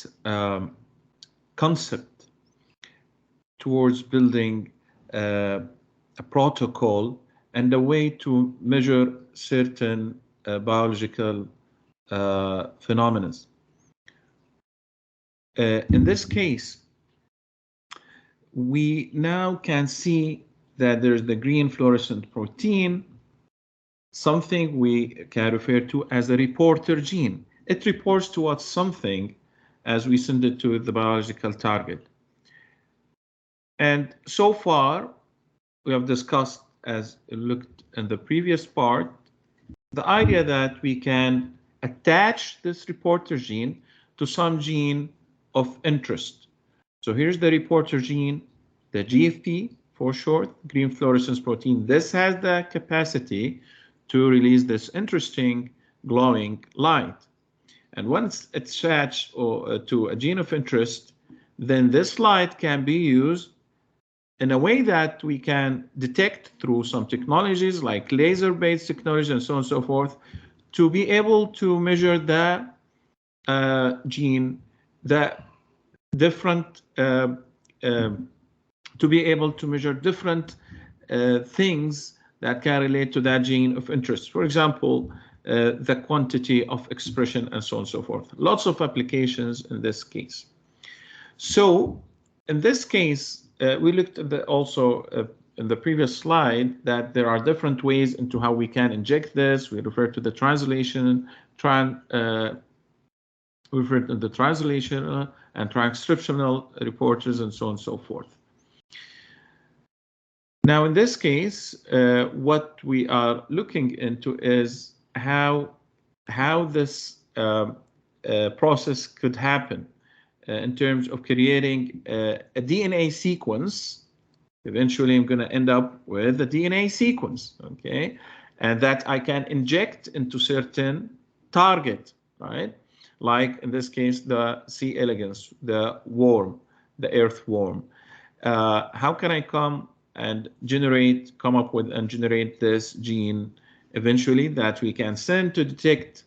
this concept towards building a protocol and a way to measure certain biological phenomena. In this case, we now can see that there's the green fluorescent protein, something we can refer to as a reporter gene. It reports towards something as we send it to the biological target. And so far, we have discussed, as looked in the previous part, the idea that we can attach this reporter gene to some gene of interest. So here's the reporter gene, the GFP for short, green fluorescence protein. This has the capacity to release this interesting glowing light. And once it's attached to a gene of interest, then this light can be used in a way that we can detect through some technologies like laser-based technology and so on and so forth, to be able to measure the gene, the different, to be able to measure different things that can relate to that gene of interest. For example, the quantity of expression and so on and so forth. Lots of applications in this case. So in this case, we looked at also in the previous slide that there are different ways into how we can inject this. We refer to the translation, we refer to the translational and transcriptional reporters and so on and so forth. Now, in this case, what we are looking into is how this process could happen in terms of creating a DNA sequence. Eventually, I'm going to end up with a DNA sequence, okay, and that I can inject into certain target, right? Like in this case, the C. elegans, the worm, the earthworm. How can I come up with and generate this gene eventually that we can send to detect?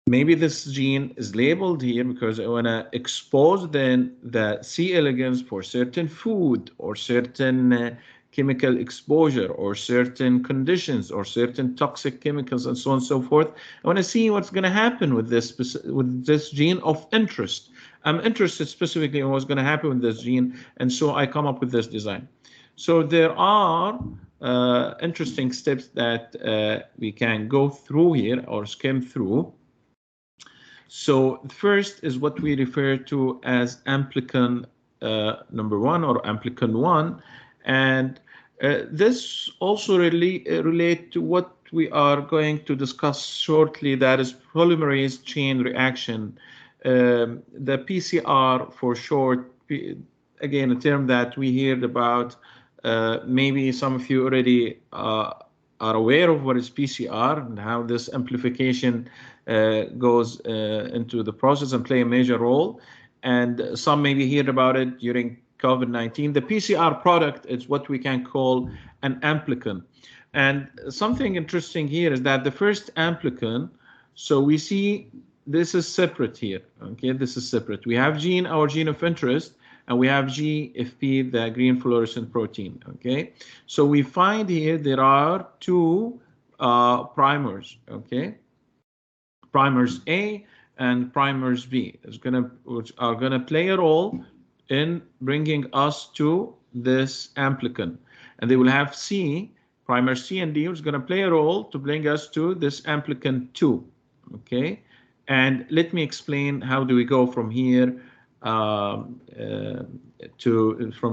Maybe this gene is labeled here because I want to expose then the C. elegans for certain food or certain chemical exposure or certain conditions or certain toxic chemicals and so on and so forth. I want to see what's going to happen with this gene of interest. I'm interested specifically in what's going to happen with this gene, and so I come up with this design. So there are interesting steps that we can go through here or skim through. So first is what we refer to as amplicon number 1 or amplicon 1, and this also really relate to what we are going to discuss shortly, that is polymerase chain reaction, the PCR for short, again a term that we heard about. Maybe some of you already are aware of what is PCR and how this amplification goes into the process and play a major role. And some maybe heard about it during COVID-19. The PCR product is what we can call an amplicon. And something interesting here is that the first amplicon, so we see this is separate here, okay? This is separate. We have our gene of interest, and we have GFP, the green fluorescent protein, okay? So we find here there are two primers, okay? Primers A and primers B, which are gonna play a role in bringing us to this amplicon. And they will have primer C and D, which is gonna play a role to bring us to this amplicon 2, okay? And let me explain how do we go from here from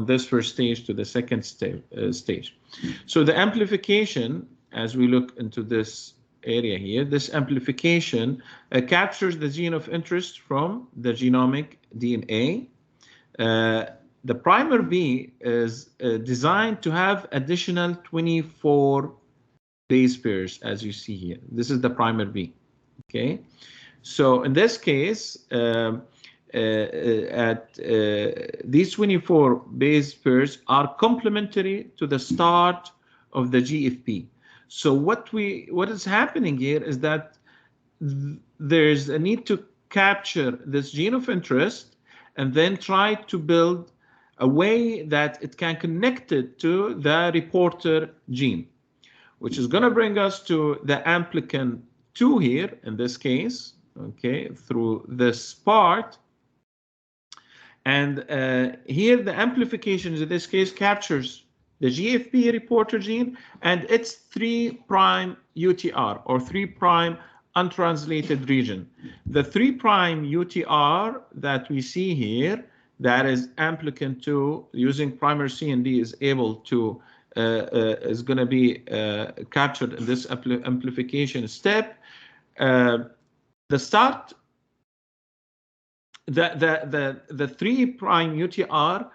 this first stage to the second stage. So the amplification, as we look into this area here, this amplification captures the gene of interest from the genomic DNA. The primer B is designed to have additional 24 base pairs, as you see here. This is the primer B, okay? So in this case, these 24 base pairs are complementary to the start of the GFP. So what is happening here is that there's a need to capture this gene of interest and then try to build a way that it can connect it to the reporter gene, which is going to bring us to the amplicon 2 here in this case, okay, through this part. And here the amplification in this case captures the GFP reporter gene and its 3' UTR or 3' untranslated region. The 3' UTR that we see here, that is amplicon 2 using primer C and D is able to is going to be captured in this amplification step. The start, the 3' UTR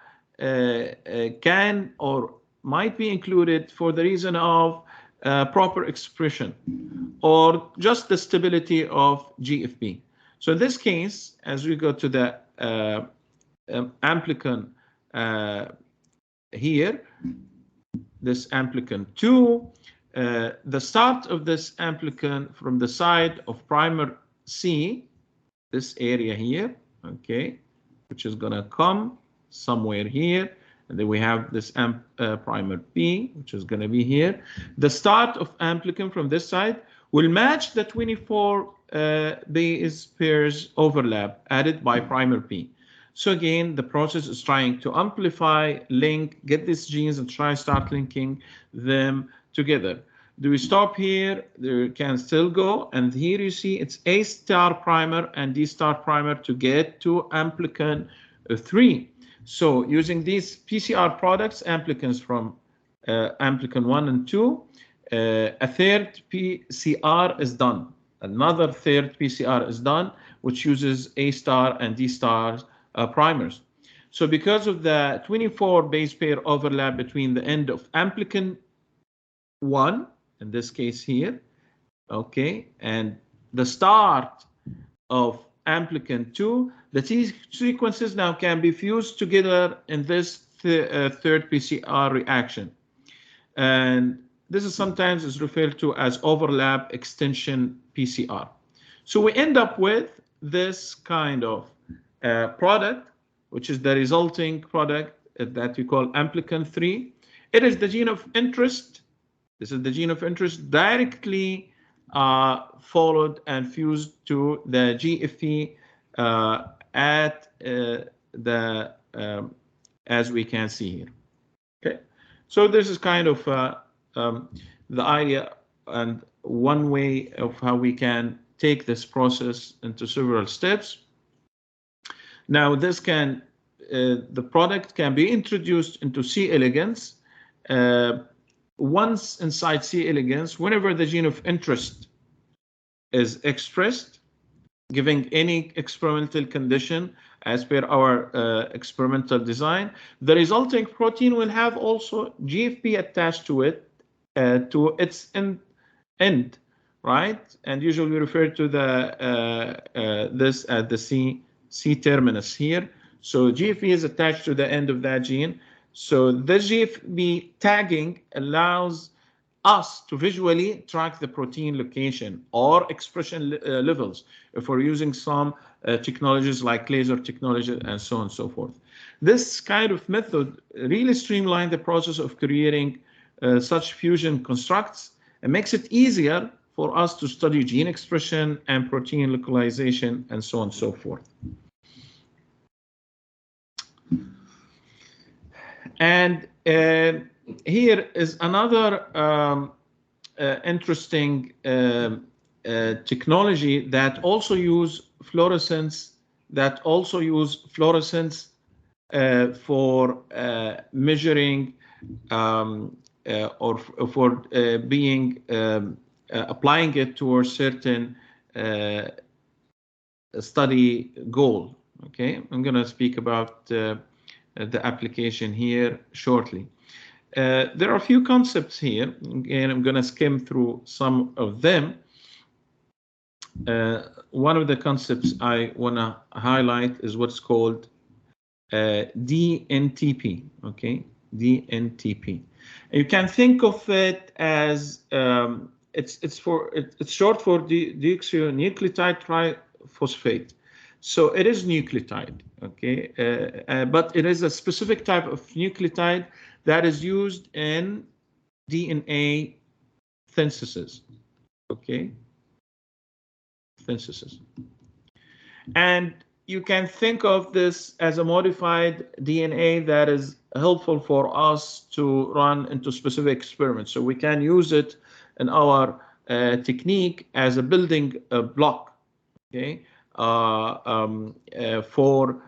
can or might be included for the reason of proper expression or just the stability of GFP. So in this case, as we go to the amplicon here, this amplicon 2, the start of this amplicon from the side of primer C, this area here, okay, which is going to come somewhere here. And then we have this primer P, which is going to be here. The start of amplicon from this side will match the 24 base pairs overlap added by primer P. So again, the process is trying to amplify, link, get these genes and try start linking them together. Do we stop here? There can still go. And here you see it's A star primer and D star primer to get to amplicon 3. So using these PCR products, amplicons from amplicon 1 and 2, a third PCR is done. Another third PCR is done, which uses A star and D star primers. So because of the 24 base pair overlap between the end of amplicon 1, in this case here, okay, and the start of amplicon 2, the T sequences now can be fused together in this third PCR reaction. And this is sometimes is referred to as overlap extension PCR. So we end up with this kind of product, which is the resulting product that we call amplicon 3. It is the gene of interest. This is the gene of interest directly followed and fused to the GFP at the as we can see here. Okay, so this is kind of the idea and one way of how we can take this process into several steps. Now this can the product can be introduced into C. elegans. Once inside C. elegans, whenever the gene of interest is expressed, giving any experimental condition as per our experimental design, the resulting protein will have also GFP attached to it, to its end, right? And usually we refer to the this at the C terminus here. So GFP is attached to the end of that gene. So this GFP tagging allows us to visually track the protein location or expression levels if we're using some technologies like laser technology and so on and so forth. This kind of method really streamlines the process of creating such fusion constructs and makes it easier for us to study gene expression and protein localization and so on and so forth. And here is another interesting technology that also use fluorescence, for measuring or for being applying it to a certain study goal. Okay, I'm going to speak about the application here shortly. There are a few concepts here, and I'm going to skim through some of them. One of the concepts I want to highlight is what's called DNTP. Okay, DNTP. You can think of it as it's short for deoxynucleotide triphosphate. So it is nucleotide, okay, but it is a specific type of nucleotide that is used in DNA synthesis, okay, synthesis. And you can think of this as a modified DNA that is helpful for us to run into specific experiments. So we can use it in our technique as a building block, okay, for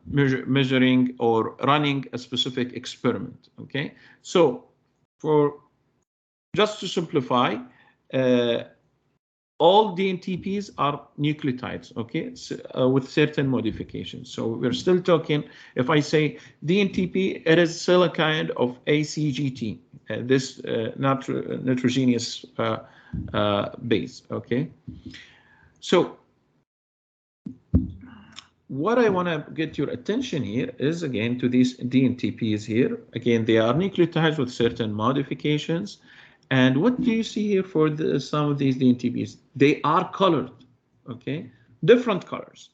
measuring or running a specific experiment, okay? So for just to simplify, all DNTPs are nucleotides, okay, with certain modifications. So we're still talking, if I say DNTP, it is still a kind of ACGT, this nitrogenous base, okay? So what I want to get your attention here is, again, to these DNTPs here. Again, they are nucleotides with certain modifications. And what do you see here for some of these DNTPs? They are colored, okay? Different colors.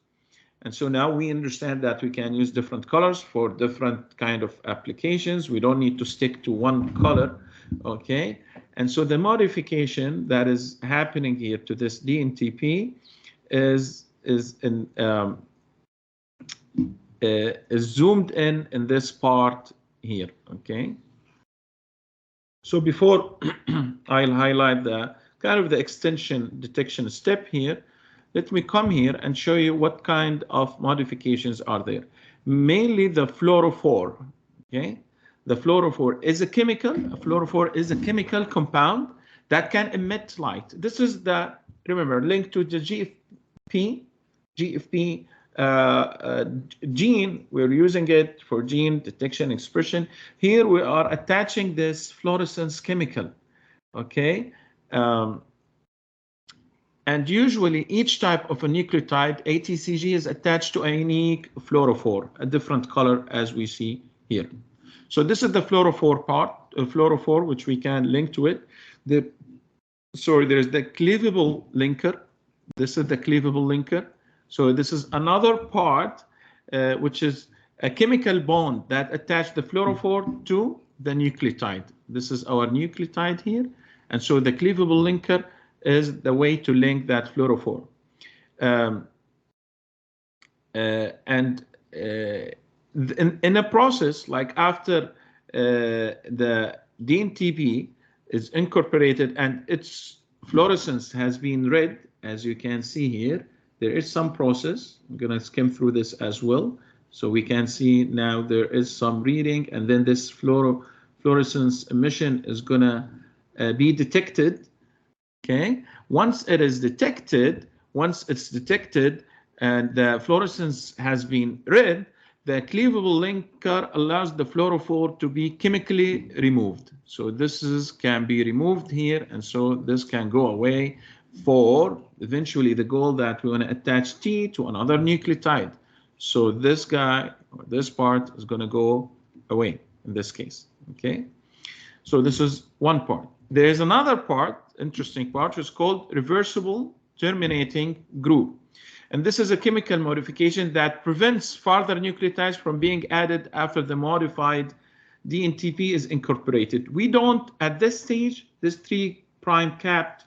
And so now we understand that we can use different colors for different kind of applications. We don't need to stick to one color, okay? And so the modification that is happening here to this DNTP is zoomed in this part here, okay? So before I'll highlight the kind of the extension detection step here, let me come here and show you what kind of modifications are there. Mainly the fluorophore, okay? The fluorophore is a chemical. A fluorophore is a chemical compound that can emit light. This is the, remember, linked to the GFP gene. We're using it for gene detection expression. Here we are attaching this fluorescence chemical, okay? And usually each type of a nucleotide, ATCG, is attached to a unique fluorophore, a different color as we see here. So this is the fluorophore part, fluorophore, which we can link to it. There's the cleavable linker. This is the cleavable linker. So this is another part, which is a chemical bond that attached the fluorophore to the nucleotide. This is our nucleotide here. And so the cleavable linker is the way to link that fluorophore. In a process, like after the DNTP is incorporated and its fluorescence has been read, as you can see here, there is some process. I'm going to skim through this as well. So we can see now there is some reading, and then this fluorescence emission is going to be detected. Okay. Once it's detected and the fluorescence has been read, the cleavable linker allows the fluorophore to be chemically removed. So this can be removed here, and so this can go away for eventually the goal that we want to attach T to another nucleotide. So this guy, or this part, is going to go away in this case, okay? So this is one part. There is another part, interesting part, which is called reversible terminating group. And this is a chemical modification that prevents further nucleotides from being added after the modified DNTP is incorporated. We don't, at this stage, this 3' capped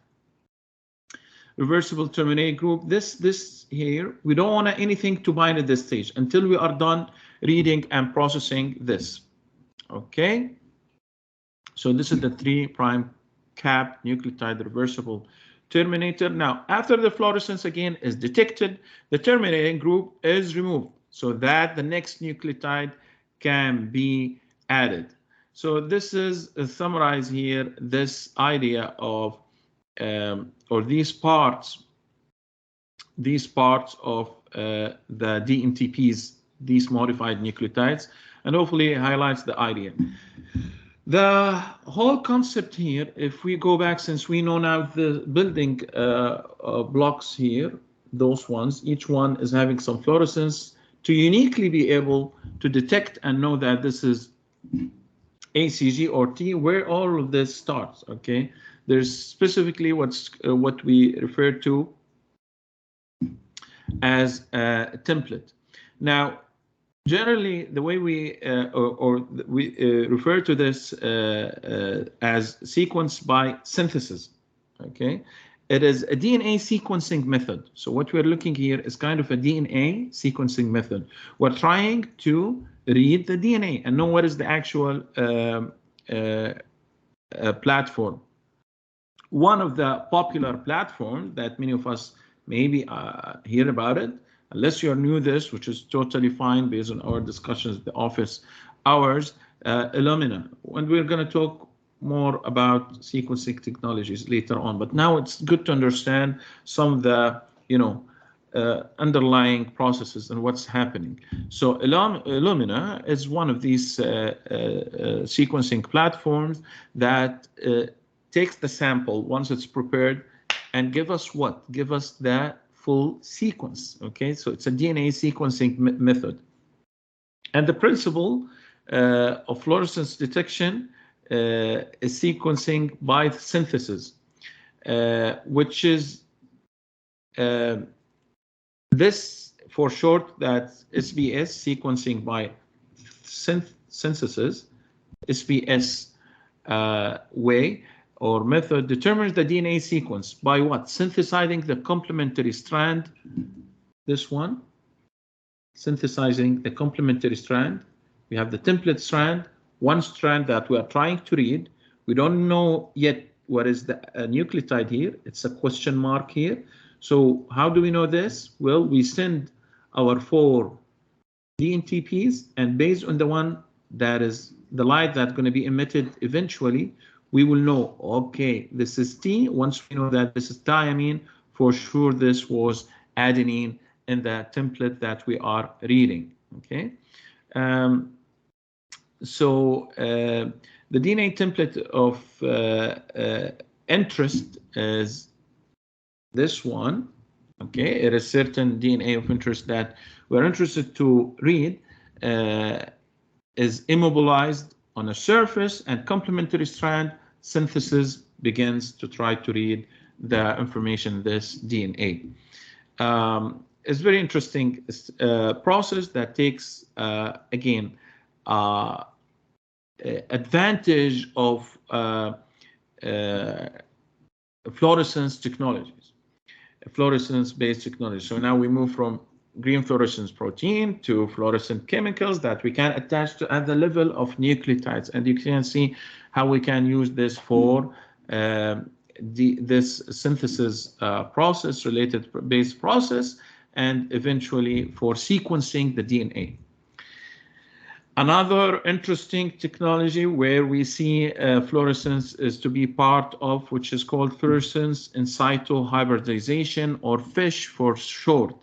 reversible terminating group, this here, we don't want anything to bind at this stage until we are done reading and processing this. Okay? So this is the 3' capped nucleotide reversible terminator. Now, after the fluorescence again is detected, the terminating group is removed so that the next nucleotide can be added. So this is summarized here, this idea of or these parts of the DNTPs, these modified nucleotides, and hopefully highlights the idea. The whole concept here, if we go back, since we know now the building blocks here, those ones, each one is having some fluorescence to uniquely be able to detect and know that this is ACG or T, where all of this starts, okay? There's specifically what we refer to as a template. Now, generally, the way we refer to this as sequence by synthesis. Okay, it is a DNA sequencing method. So what we're looking here is kind of a DNA sequencing method. We're trying to read the DNA and know what is the actual platform. One of the popular platforms that many of us maybe hear about it, unless you're new to this, which is totally fine based on our discussions at the office hours, Illumina. And we're going to talk more about sequencing technologies later on. But now it's good to understand some of the, underlying processes and what's happening. So Illumina is one of these sequencing platforms that takes the sample once it's prepared and give us what? Give us the full sequence. Okay, so it's a DNA sequencing method. And the principle of fluorescence detection is sequencing by synthesis, which is this for short, that SBS, sequencing by synthesis, SBS way or method determines the DNA sequence by what? Synthesizing the complementary strand, this one, synthesizing the complementary strand. We have the template strand, one strand that we are trying to read. We don't know yet what is the nucleotide here. It's a question mark here. So how do we know this? Well, we send our 4 DNTPs, and based on the one that is the light that's going to be emitted eventually, we will know, okay, this is T. Once we know that this is thiamine, for sure this was adenine in the template that we are reading. Okay. The DNA template of interest is this one. Okay, it is certain DNA of interest that we're interested to read is immobilized on a surface, and complementary strand synthesis begins to try to read the information in this DNA. It's very interesting process that takes, again, advantage of fluorescence technologies, fluorescence-based technology. So now we move from green fluorescence protein to fluorescent chemicals that we can attach to at the level of nucleotides, and you can see how we can use this for this synthesis process, related base process, and eventually for sequencing the DNA. Another interesting technology where we see fluorescence is to be part of, which is called fluorescence in situ hybridization, or FISH for short.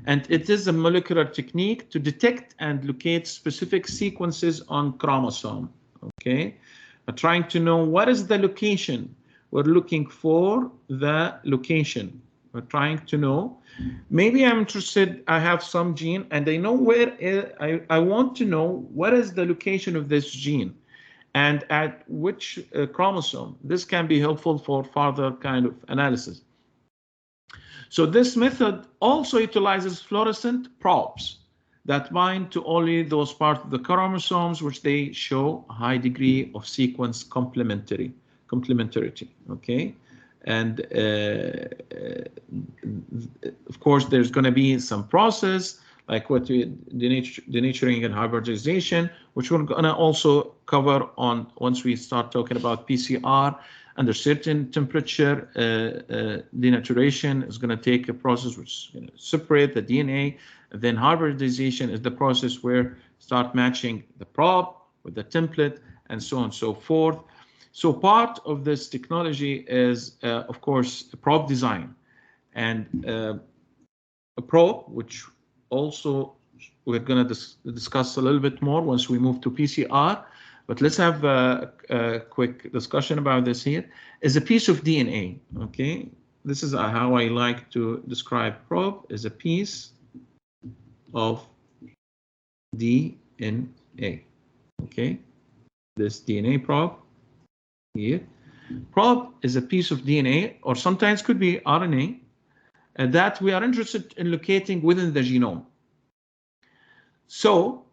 And it is a molecular technique to detect and locate specific sequences on chromosome. Okay, trying to know what is the location. We're looking for the location. We're trying to know. Maybe I'm interested, I have some gene and I know where, I want to know what is the location of this gene and at which chromosome. This can be helpful for further kind of analysis. So this method also utilizes fluorescent probes that bind to only those parts of the chromosomes which they show a high degree of sequence complementarity. Okay. And of course, there's going to be some process like what we denaturing and hybridization, which we're going to also cover on once we start talking about PCR. Under certain temperature, denaturation is going to take a process which is going to separate the DNA. Then hybridization is the process where start matching the probe with the template and so on and so forth. So part of this technology is, of course, a probe design, and a probe, which also we're going to discuss a little bit more once we move to PCR. But let's have a quick discussion about this here. Is a piece of DNA. Okay, this is how I like to describe probe, is a piece of DNA. Okay, this DNA probe here. Probe is a piece of DNA, or sometimes could be RNA, that we are interested in locating within the genome. So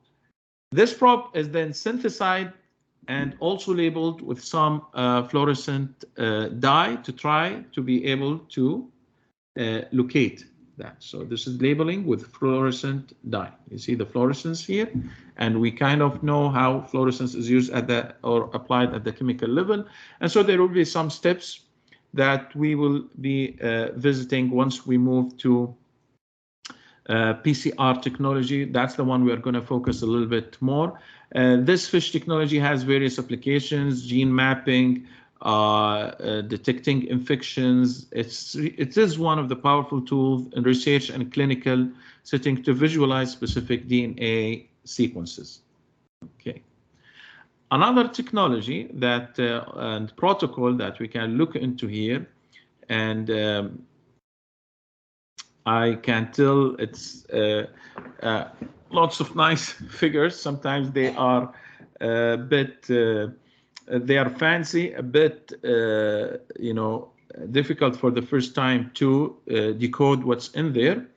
this probe is then synthesized and also labeled with some fluorescent dye to try to be able to locate that. So this is labeling with fluorescent dye. You see the fluorescence here, and we kind of know how fluorescence is used at the or applied at the chemical level. And so there will be some steps that we will be visiting once we move to PCR technology. That's the one we are going to focus a little bit more. This FISH technology has various applications: gene mapping, detecting infections. It is one of the powerful tools in research and clinical setting to visualize specific DNA sequences. Okay. Another technology that and protocol that we can look into here, and I can tell it's lots of nice figures. Sometimes they are a bit, they are fancy, a bit, difficult for the first time to decode what's in there.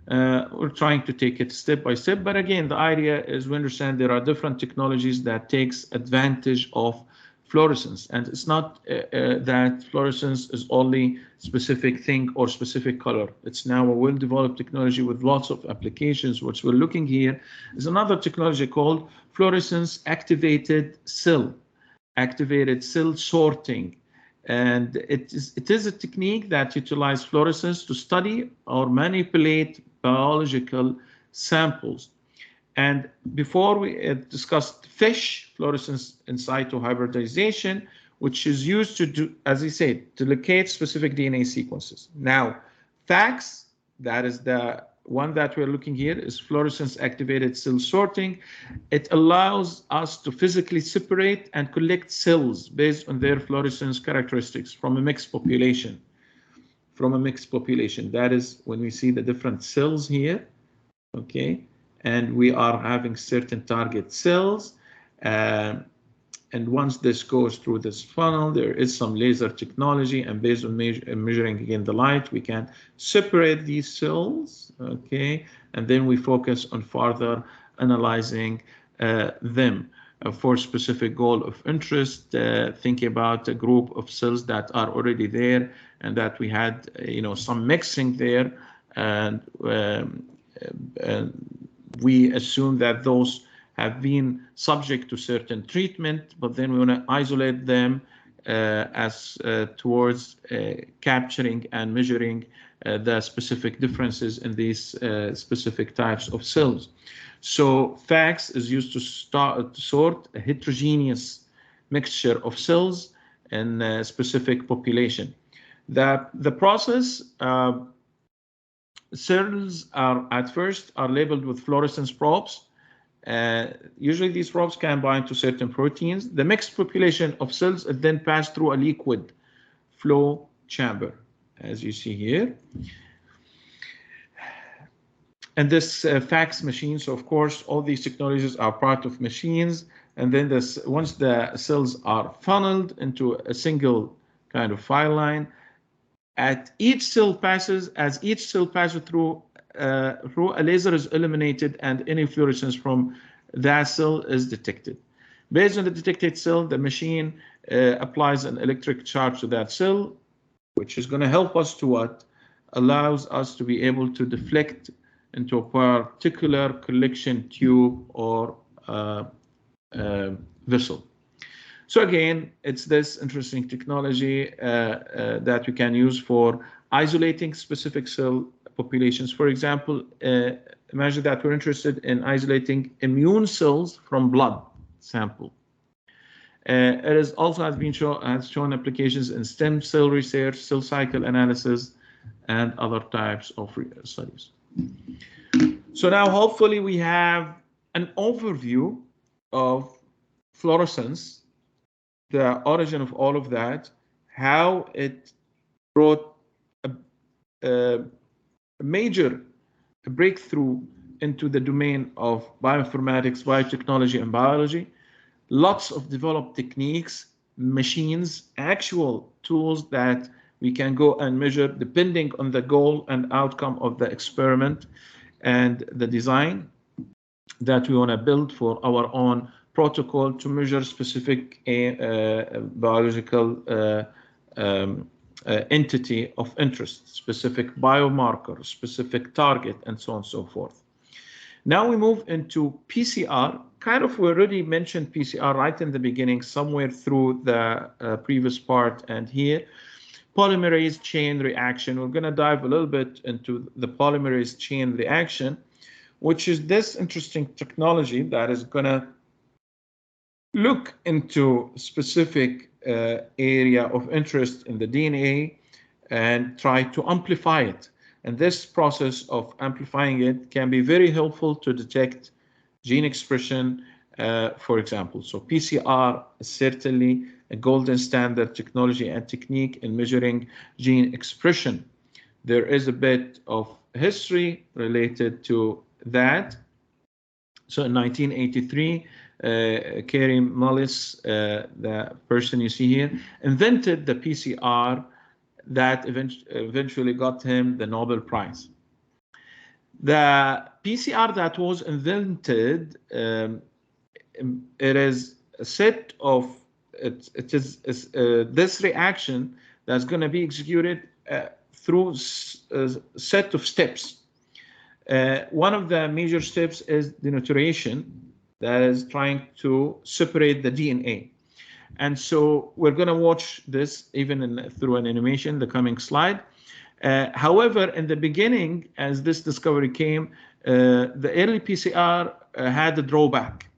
We're trying to take it step by step, but again, the idea is we understand there are different technologies that takes advantage of fluorescence, and it's not that fluorescence is only specific thing or specific color. It's now a well-developed technology with lots of applications. What we're looking here is another technology called fluorescence-activated cell sorting. And it is a technique that utilizes fluorescence to study or manipulate biological samples. And before we discussed FISH, fluorescence in situ hybridization, which is used to do, as I said, to locate specific DNA sequences. Now, FACS, that is the one that we're looking here, is fluorescence-activated cell sorting. It allows us to physically separate and collect cells based on their fluorescence characteristics from a mixed population. That is when we see the different cells here, okay? And we are having certain target cells. And once this goes through this funnel, there is some laser technology, and based on measuring again the light, we can separate these cells, okay? And then we focus on further analyzing them for specific goal of interest, thinking about a group of cells that are already there and that we had, some mixing there, and we assume that those have been subject to certain treatment, but then we want to isolate them towards capturing and measuring the specific differences in these specific types of cells. So FACS is used to sort a heterogeneous mixture of cells in a specific population. The process, cells are at first labeled with fluorescence probes. Usually these probes can bind to certain proteins. The mixed population of cells is then passed through a liquid flow chamber, as you see here. And this FACS machine, so of course, all these technologies are part of machines. And then once the cells are funneled into a single kind of file line, as each cell passes through, a laser is illuminated and any fluorescence from that cell is detected. Based on the detected cell, the machine applies an electric charge to that cell, which is going to help us to what? Allows us to be able to deflect into a particular collection tube or vessel. So again, it's this interesting technology that we can use for isolating specific cell populations. For example, imagine that we're interested in isolating immune cells from blood sample. It is also has shown applications in stem cell research, cell cycle analysis, and other types of studies. So now hopefully we have an overview of fluorescence, the origin of all of that, how it brought a major breakthrough into the domain of bioinformatics, biotechnology, and biology. Lots of developed techniques, machines, actual tools that We can go and measure depending on the goal and outcome of the experiment and the design that we want to build for our own protocol to measure specific biological entity of interest, specific biomarker, specific target, and so on and so forth. Now we move into PCR. Kind of, we already mentioned PCR right in the beginning, somewhere through the previous part and here. Polymerase chain reaction. We're going to dive a little bit into the polymerase chain reaction, which is this interesting technology that is going to look into specific area of interest in the DNA and try to amplify it. And this process of amplifying it can be very helpful to detect gene expression, for example. So PCR is certainly a golden standard technology and technique in measuring gene expression. There is a bit of history related to that. So in 1983, Karim Mullis, the person you see here, invented the PCR that eventually got him the Nobel Prize. The PCR that was invented, it is a set of, it is this reaction that's going to be executed through a set of steps. One of the major steps is denaturation, that is trying to separate the DNA. And so we're going to watch this even through an animation, the coming slide. However, in the beginning, as this discovery came, the early PCR had a drawback,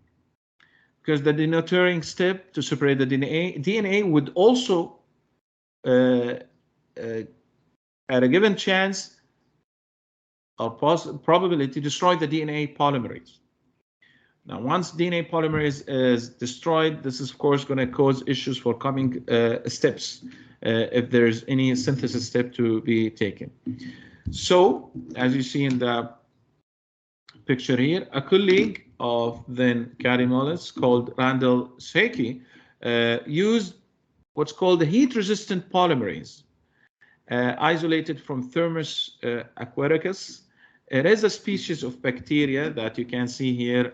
because the denaturing step to separate the DNA would also, at a given chance or probability, destroy the DNA polymerase. Now, once DNA polymerase is destroyed, this is, of course, going to cause issues for coming steps if there's any synthesis step to be taken. So, as you see in the picture here, a colleague of then Karim Mullis called Randall Seki used what's called the heat-resistant polymerase, isolated from Thermus aquaticus. It is a species of bacteria that you can see here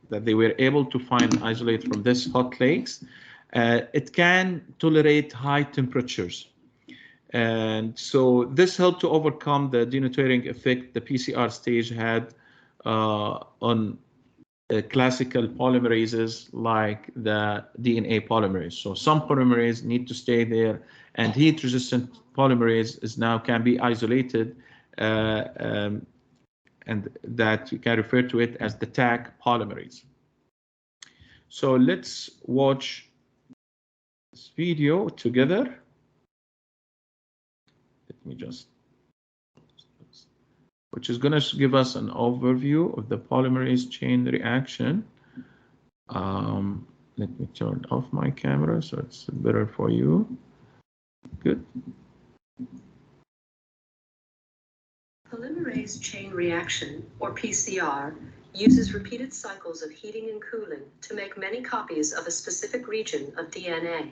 that they were able to find isolate from this hot lakes. It can tolerate high temperatures. And so this helped to overcome the denaturing effect the PCR stage had on classical polymerases like the DNA polymerase. So some polymerase need to stay there, and heat-resistant polymerase is now can be isolated, and that you can refer to it as the tag polymerase. So let's watch this video together. Let me just, which is going to give us an overview of the polymerase chain reaction. Let me turn off my camera so it's better for you. Good. Polymerase chain reaction, or PCR, uses repeated cycles of heating and cooling to make many copies of a specific region of DNA.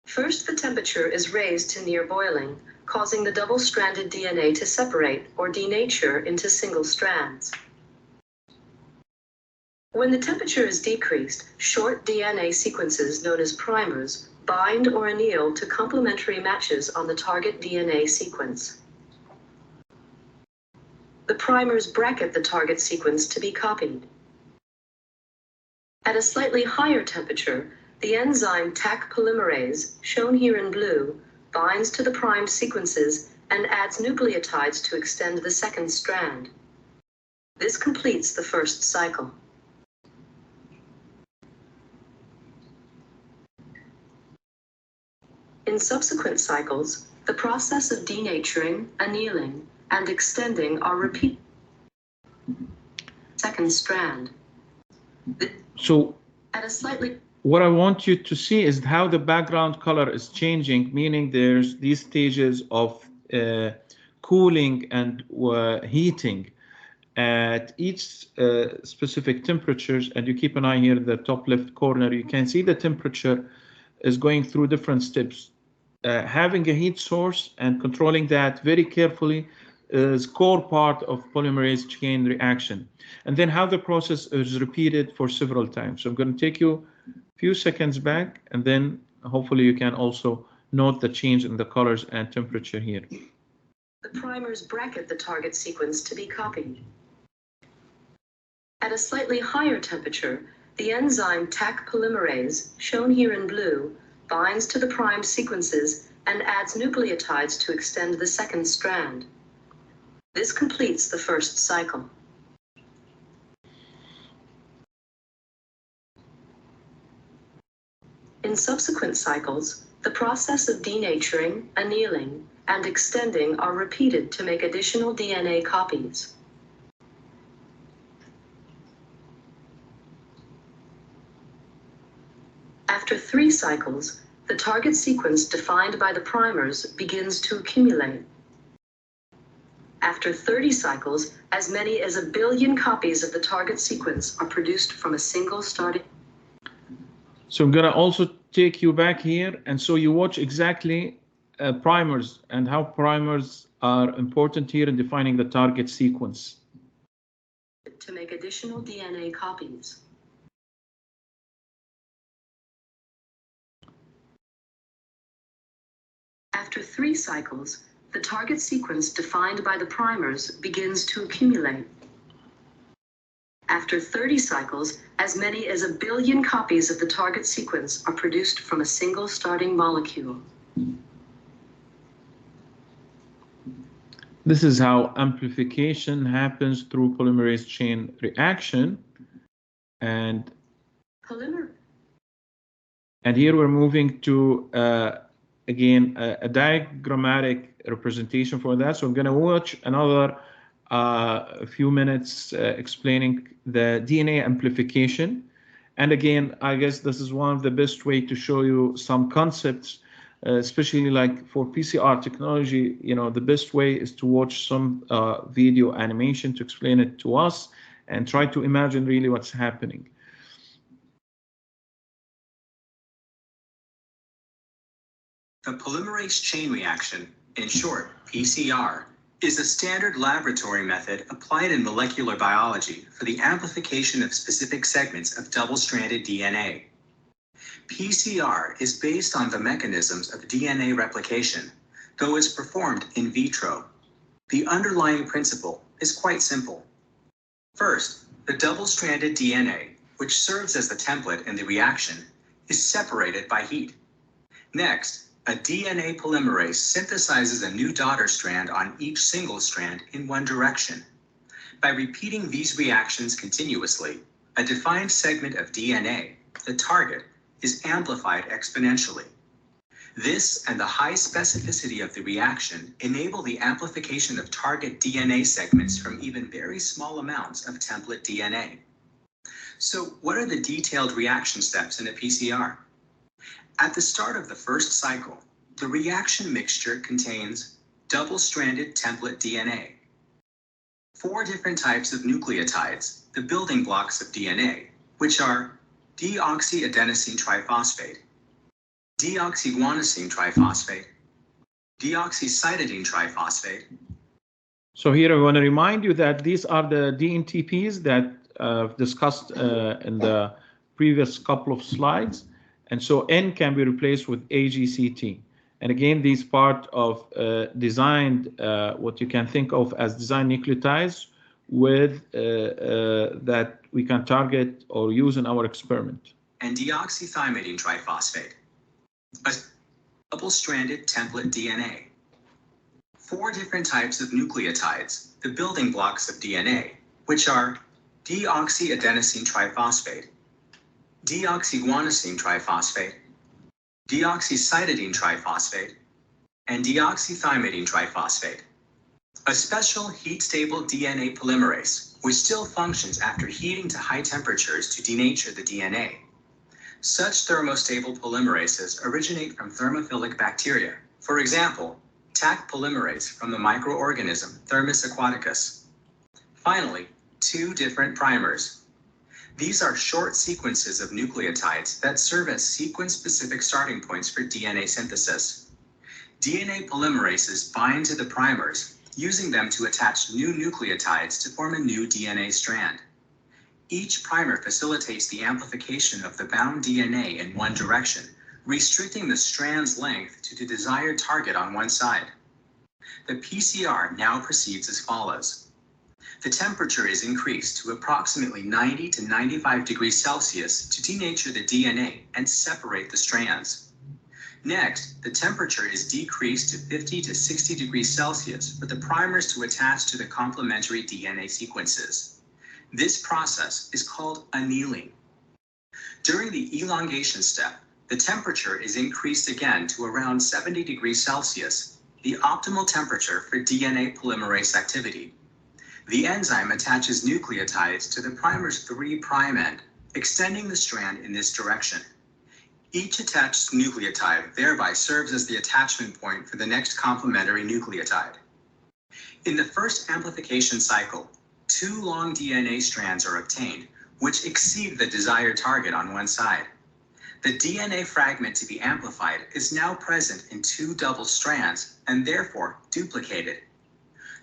First, the temperature is raised to near boiling, causing the double-stranded DNA to separate or denature into single strands. When the temperature is decreased, short DNA sequences known as primers bind or anneal to complementary matches on the target DNA sequence. The primers bracket the target sequence to be copied. At a slightly higher temperature, the enzyme Taq polymerase, shown here in blue, binds to the primed sequences and adds nucleotides to extend the second strand. This completes the first cycle. In subsequent cycles, the process of denaturing, annealing, and extending are repeated. Second strand. So at a slightly what I want you to see is how the background color is changing, meaning there's these stages of cooling and heating at each specific temperatures. And you keep an eye here in the top left corner, you can see the temperature is going through different steps. having a heat source and controlling that very carefully is core part of polymerase chain reaction. And then how the process is repeated for several times. So I'm going to take you a few seconds back, and then hopefully you can also note the change in the colors and temperature here. The primers bracket the target sequence to be copied. At a slightly higher temperature, the enzyme Taq polymerase, shown here in blue, binds to the primed sequences and adds nucleotides to extend the second strand. This completes the first cycle. In subsequent cycles, the process of denaturing, annealing, and extending are repeated to make additional DNA copies. After 3 cycles, the target sequence defined by the primers begins to accumulate. After 30 cycles, as many as 1 billion copies of the target sequence are produced from a single starting. So I'm going to also take you back here, and so you watch exactly primers and how primers are important here in defining the target sequence. To make additional DNA copies. After 3 cycles, the target sequence defined by the primers begins to accumulate. After 30 cycles, as many as 1 billion copies of the target sequence are produced from a single starting molecule. This is how amplification happens through polymerase chain reaction. And here we're moving to, again, a diagrammatic representation for that. So I'm going to watch another a few minutes explaining the DNA amplification. And again, I guess this is one of the best way to show you some concepts, especially like for PCR technology. You know, the best way is to watch some video animation to explain it to us and try to imagine really what's happening. The polymerase chain reaction, in short, PCR, is a standard laboratory method applied in molecular biology for the amplification of specific segments of double-stranded DNA. PCR is based on the mechanisms of DNA replication, though it's performed in vitro. The underlying principle is quite simple. First, the double-stranded DNA, which serves as the template in the reaction, is separated by heat. Next, a DNA polymerase synthesizes a new daughter strand on each single strand in one direction. By repeating these reactions continuously, a defined segment of DNA, the target, is amplified exponentially. This and the high specificity of the reaction enable the amplification of target DNA segments from even very small amounts of template DNA. So, what are the detailed reaction steps in a PCR? At the start of the first cycle, the reaction mixture contains double-stranded template DNA, 4 different types of nucleotides, the building blocks of DNA, which are deoxyadenosine triphosphate, deoxyguanosine triphosphate, deoxycytidine triphosphate. So here I want to remind you that these are the DNTPs that I've discussed in the previous couple of slides. And so N can be replaced with AGCT. And again, these part of designed, what you can think of as design nucleotides with that we can target or use in our experiment. And deoxythymidine triphosphate, a double-stranded template DNA. 4 different types of nucleotides, the building blocks of DNA, which are deoxyadenosine triphosphate, deoxyguanosine triphosphate, deoxycytidine triphosphate, and deoxythymidine triphosphate. A special heat-stable DNA polymerase, which still functions after heating to high temperatures to denature the DNA. Such thermostable polymerases originate from thermophilic bacteria. For example, Taq polymerase from the microorganism Thermus aquaticus. Finally, 2 different primers. These are short sequences of nucleotides that serve as sequence-specific starting points for DNA synthesis. DNA polymerases bind to the primers, using them to attach new nucleotides to form a new DNA strand. Each primer facilitates the amplification of the bound DNA in one direction, restricting the strand's length to the desired target on one side. The PCR now proceeds as follows. The temperature is increased to approximately 90 to 95 degrees Celsius to denature the DNA and separate the strands. Next, the temperature is decreased to 50 to 60 degrees Celsius for the primers to attach to the complementary DNA sequences. This process is called annealing. During the elongation step, the temperature is increased again to around 70 degrees Celsius, the optimal temperature for DNA polymerase activity. The enzyme attaches nucleotides to the primer's 3' end, extending the strand in this direction. Each attached nucleotide thereby serves as the attachment point for the next complementary nucleotide. In the first amplification cycle, 2 long DNA strands are obtained, which exceed the desired target on one side. The DNA fragment to be amplified is now present in 2 double strands and therefore duplicated.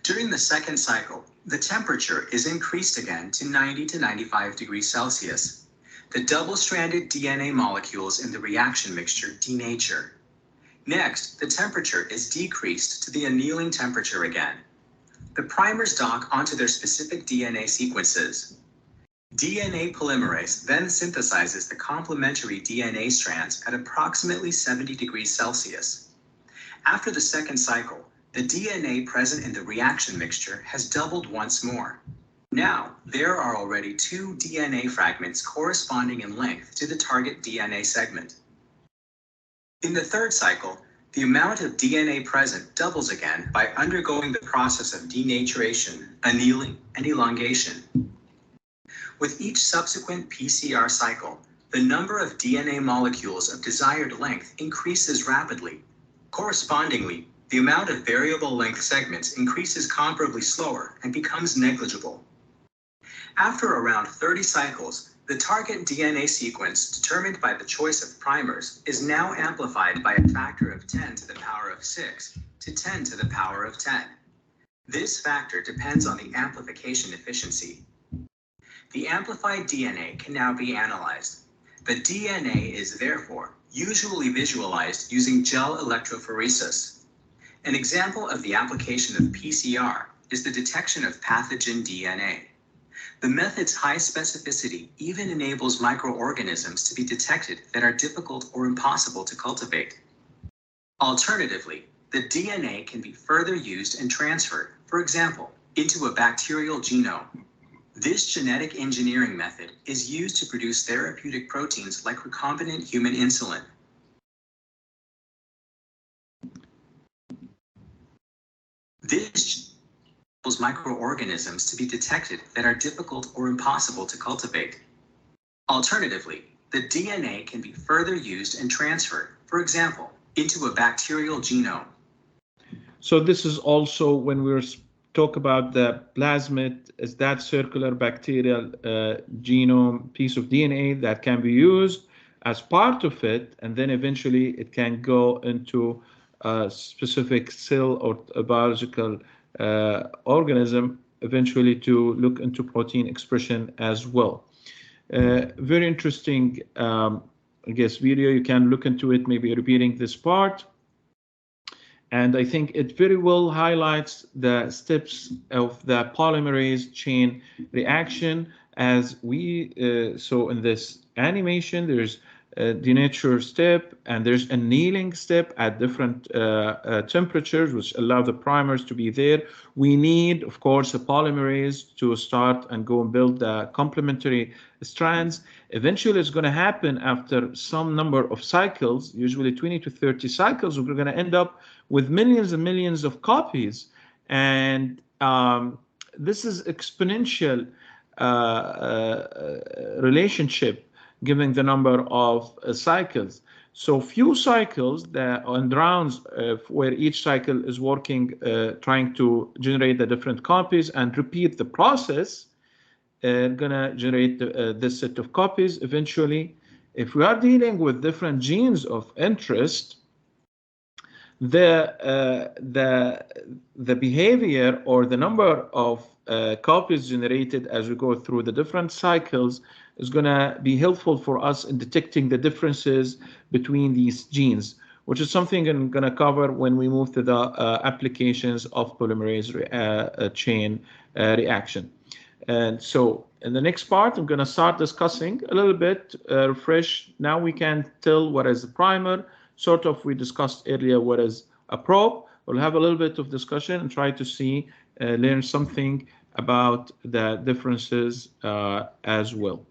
During the second cycle, the temperature is increased again to 90 to 95 degrees Celsius. The double-stranded DNA molecules in the reaction mixture denature. Next, the temperature is decreased to the annealing temperature again. The primers dock onto their specific DNA sequences. DNA polymerase then synthesizes the complementary DNA strands at approximately 70 degrees Celsius. After the second cycle, the DNA present in the reaction mixture has doubled once more. Now, there are already 2 DNA fragments corresponding in length to the target DNA segment. In the third cycle, the amount of DNA present doubles again by undergoing the process of denaturation, annealing, and elongation. With each subsequent PCR cycle, the number of DNA molecules of desired length increases rapidly. Correspondingly, the amount of variable length segments increases comparably slower and becomes negligible. After around 30 cycles, the target DNA sequence determined by the choice of primers is now amplified by a factor of 10 to the power of 6 to 10 to the power of 10. This factor depends on the amplification efficiency. The amplified DNA can now be analyzed. The DNA is therefore usually visualized using gel electrophoresis. An example of the application of PCR is the detection of pathogen DNA. The method's high specificity even enables microorganisms to be detected that are difficult or impossible to cultivate. Alternatively, the DNA can be further used and transferred, for example, into a bacterial genome. This genetic engineering method is used to produce therapeutic proteins like recombinant human insulin. This enables microorganisms to be detected that are difficult or impossible to cultivate. Alternatively, the DNA can be further used and transferred, for example, into a bacterial genome. So this is also when we're talk about the plasmid, is that circular bacterial genome piece of DNA that can be used as part of it, and then eventually it can go into a specific cell or a biological organism, eventually to look into protein expression as well. Very interesting, I guess, video. You can look into it, maybe repeating this part. And I think it very well highlights the steps of the polymerase chain reaction. As we saw in this animation, there's a denature step and there's annealing step at different temperatures, which allow the primers to be there. We need, of course, a polymerase to start and go and build the complementary strands. Eventually, it's going to happen after some number of cycles, usually 20 to 30 cycles. We're going to end up with millions and millions of copies. And this is exponential relationship given the number of cycles. So few cycles and rounds where each cycle is working, trying to generate the different copies and repeat the process, gonna generate this set of copies. Eventually, if we are dealing with different genes of interest, the behavior or the number of copies generated as we go through the different cycles is going to be helpful for us in detecting the differences between these genes, which is something I'm going to cover when we move to the applications of polymerase chain reaction. And so in the next part, I'm going to start discussing a little bit, refresh. Now we can tell what is a primer. Sort of, we discussed earlier what is a probe. We'll have a little bit of discussion and try to see, learn something about the differences as well.